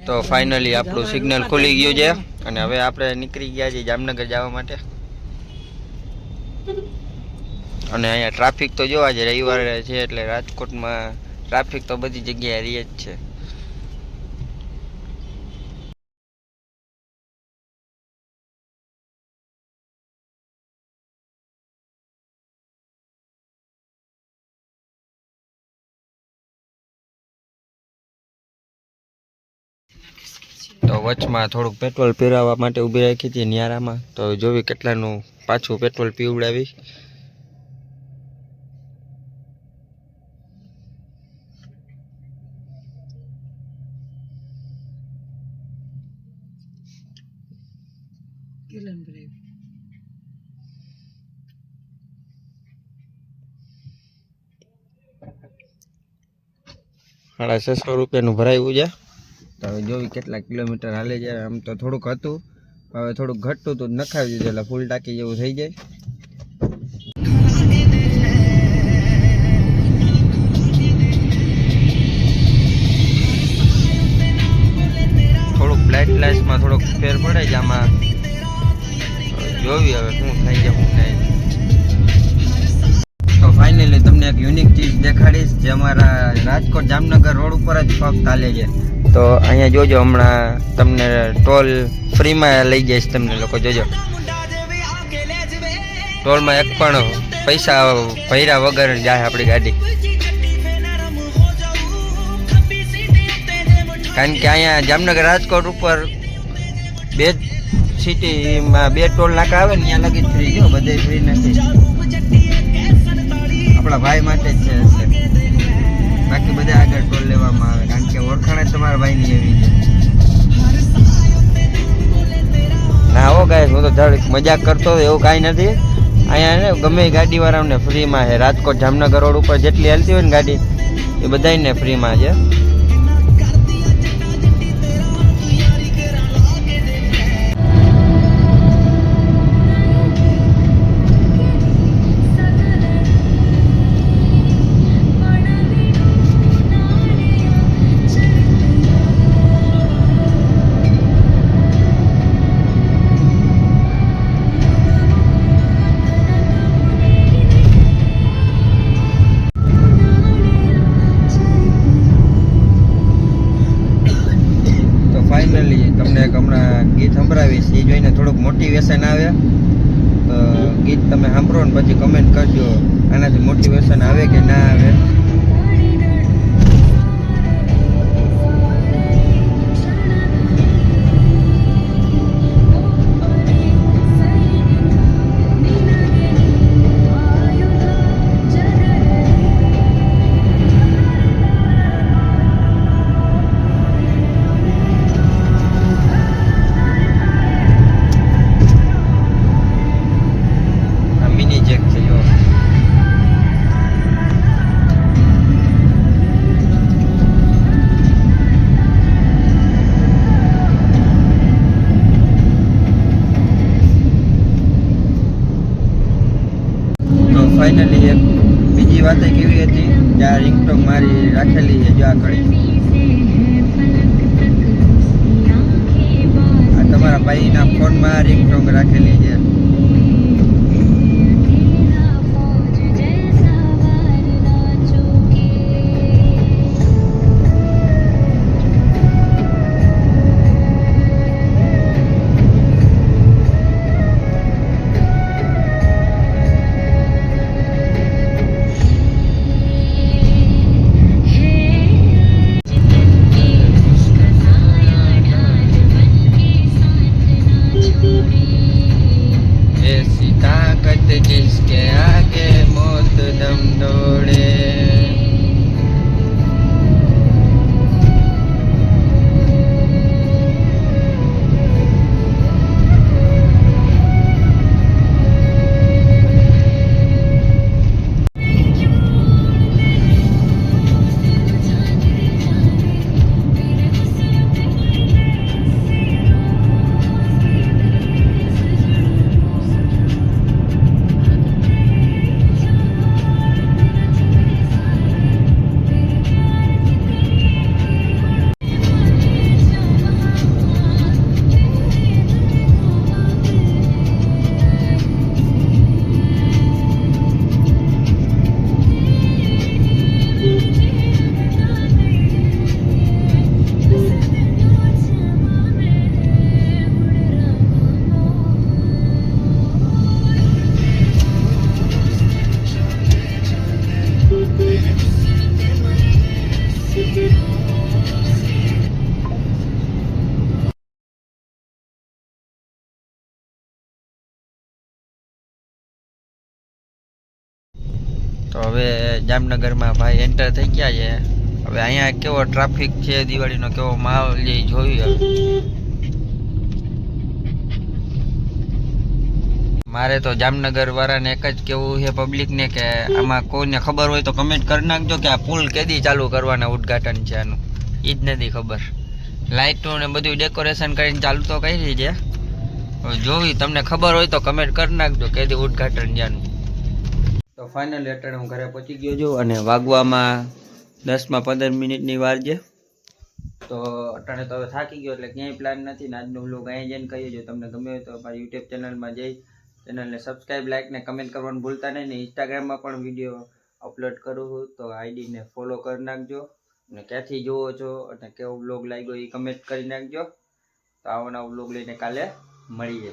તો ફાઇનલી આપણું સિગ્નલ ખુલી ગયું છે અને હવે આપણે નીકળી ગયા છીએ જામનગર જવા માટે. અને અહીંયા ટ્રાફિક તો જો આજે રવિવારે છે એટલે રાજકોટમાં ટ્રાફિક તો બધી જગ્યાએ રહે જ છે. તો વચમાં થોડુંક પેટ્રોલ પીરાવવા માટે ઊભી રાખી હતી નિયારામાં. તો જોવી કેટલાનું પાછું પેટ્રોલ પીવડાવી. ₹650 ભરાયું છે. તો હવે જોવી કેટલા કિલોમીટર હાલે છે. આમ તો થોડુંક હતું, હવે થોડુંક ઘટતું હતું નખાવી દીધું એટલે ફૂલ ટાંકી જેવું થઈ જાય. થોડુંક બ્લાઇટ લાઇટ્સમાં થોડોક ફેર પડે છે આમાં. જોવી હવે શું થાય છે શું નહીં. તો ફાઇનલી તમને એક યુનિક ચીજ દેખાડીશ જે અમારા રાજકોટ જામનગર રોડ ઉપર જ ફક્ત ચાલે છે. તો અહીંયા જોજો, હમણાં તમને ટોલ ફ્રીમાં લઈ જઈશ તમને લોકો. જોજો ટોલમાં એક પણ પૈસા ભર્યા વગર જાય આપણી ગાડી. કારણ કે અહીંયા જામનગર રાજકોટ ઉપર 2 સિટીમાં 2 ટોલ નાકા આવે ને ત્યાં લગી ફ્રી. જો બધે ફ્રી નથી, આપણા ભાઈ માટે જ છે. બાકી બધા આગળ ટોલ લેવામાં આવે કારણ કે ઓળખાણ જ તમારા ભાઈની એવી છે. ના હો ગાય, હું તો થોડીક મજાક કરતો હતો, એવું કાંઈ નથી. અહીંયા ને ગમે ગાડીવાળાને ફ્રીમાં છે. રાજકોટ જામનગર રોડ ઉપર જેટલી હાલતી હોય ને ગાડી એ બધાને ફ્રીમાં છે. ફાઇનલી તમને એક હમણાં ગીત સંભળાવીશ, એ જોઈને થોડુંક મોટિવેશન આવે. તો ગીત તમે સાંભળો ને પછી કમેન્ટ કરજો આનાથી મોટિવેશન આવે કે ના આવે. ફાઇનલી એક બીજી વાત કેવી હતી કે આ રિંગટોન મારી રાખેલી છે. જો આ કડી આ તમારા ભાઈના ફોનમાં રિંગટોન રાખેલી છે. હવે જામનગરમાં ભાઈ એન્ટર થઈ ગયા છે. હવે અહીંયા કેવો ટ્રાફિક છે, દિવાળીનો કેવો માહોલ છે જોયું. મારે તો જામનગર વાળાને એક જ કેવું છે પબ્લિકને કે આમાં કોઈને ખબર હોય તો કમેન્ટ કરી નાખજો કે આ પુલ કેદી ચાલુ કરવાના ઉદ્ઘાટન છે આનું. એ જ નથી ખબર. લાઇટો ને બધું ડેકોરેશન કરીને ચાલુ તો કરી છે. જોવી તમને ખબર હોય તો કમેન્ટ કરી નાખજો કેદી ઉદ્ઘાટન છે આનું. તો ફાઇનલ અત્યારે હું ઘરે પહોંચી ગયો છું અને વાગવામાં 10-15 મિનિટની વાર છે. તો અટાણે તો હવે થાકી ગયો એટલે ક્યાંય પ્લાન નથી ને આજનો વ્લોગ અહીંયા જઈને કહીએ. જો તમને ગમે હોય તો મારી યુટ્યુબ ચેનલમાં જઈ ચેનલને સબસ્ક્રાઈબ, લાઇક ને કમેન્ટ કરવાનું ભૂલતા નહીં. ને ઇન્સ્ટાગ્રામમાં પણ વિડીયો અપલોડ કરું છું તો આઈડીને ફોલો કરી નાખજો. અને ક્યાંથી જુઓ છો અને કેવો વ્લોગ લાગ્યો એ કમેન્ટ કરી નાખજો. તો આવો નવો વ્લોગ લઈને કાલે મળીએ.